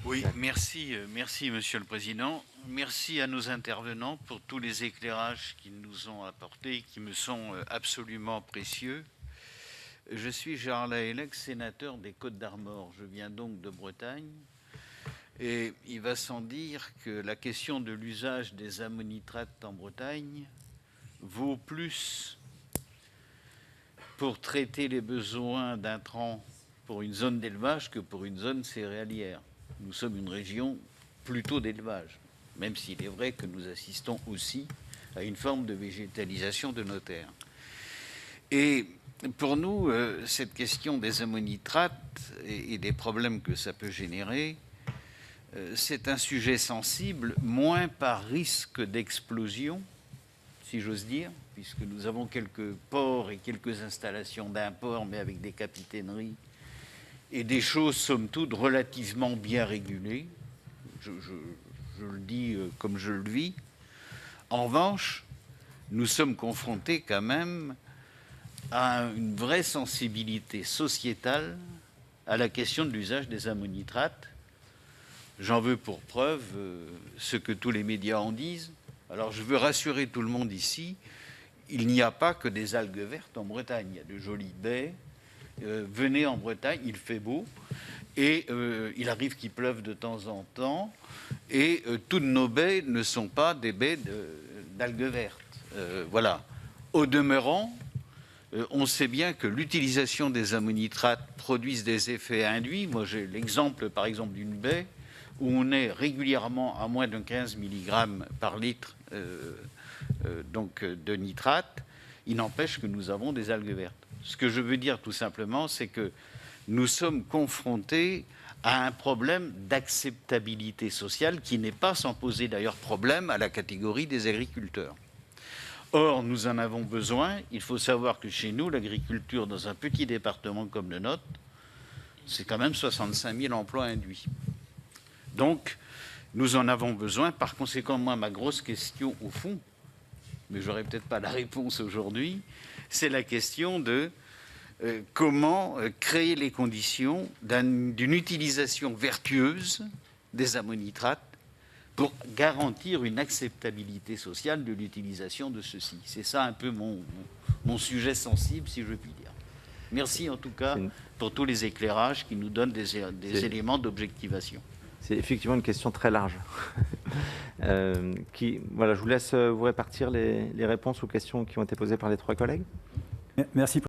Oui, merci, Monsieur le Président. Merci à nos intervenants pour tous les éclairages qu'ils nous ont apportés, qui me sont absolument précieux. Je suis Gérard Lahellec, sénateur des Côtes-d'Armor. Je viens donc de Bretagne. Et il va sans dire que la question de l'usage des ammonitrates en Bretagne vaut plus pour traiter les besoins d'intrants pour une zone d'élevage que pour une zone céréalière. Nous sommes une région plutôt d'élevage, même s'il est vrai que nous assistons aussi à une forme de végétalisation de nos terres. Et pour nous, cette question des ammonitrates et des problèmes que ça peut générer, c'est un sujet sensible, moins par risque d'explosion, si j'ose dire, puisque nous avons quelques ports et quelques installations d'import, mais avec des capitaineries et des choses, somme toute, relativement bien régulées. Je le dis comme je le vis. En revanche, nous sommes confrontés quand même à une vraie sensibilité sociétale à la question de l'usage des ammonitrates. J'en veux pour preuve ce que tous les médias en disent. Alors je veux rassurer tout le monde ici, il n'y a pas que des algues vertes en Bretagne. Il y a de jolies baies. Venez en Bretagne, il fait beau, et il arrive qu'il pleuve de temps en temps, et toutes nos baies ne sont pas des baies d'algues vertes. Voilà. Au demeurant, on sait bien que l'utilisation des ammonitrates produisent des effets induits. Moi, j'ai l'exemple, par exemple, d'une baie où on est régulièrement à moins de 15 mg par litre de nitrate. Il n'empêche que nous avons des algues vertes. Ce que je veux dire tout simplement, c'est que nous sommes confrontés à un problème d'acceptabilité sociale qui n'est pas sans poser d'ailleurs problème à la catégorie des agriculteurs. Or, nous en avons besoin. Il faut savoir que chez nous, l'agriculture, dans un petit département comme le nôtre, c'est quand même 65 000 emplois induits. Donc, nous en avons besoin. Par conséquent, moi, ma grosse question, au fond, mais je n'aurai peut-être pas la réponse aujourd'hui, c'est la question de comment créer les conditions d'une utilisation vertueuse des ammonitrates pour garantir une acceptabilité sociale de l'utilisation de ceux-ci. C'est ça un peu mon sujet sensible, si je puis dire. Merci en tout cas pour tous les éclairages qui nous donnent des éléments d'objectivation. C'est effectivement une question très large. Voilà, je vous laisse vous répartir les réponses aux questions qui ont été posées par les trois collègues. Merci.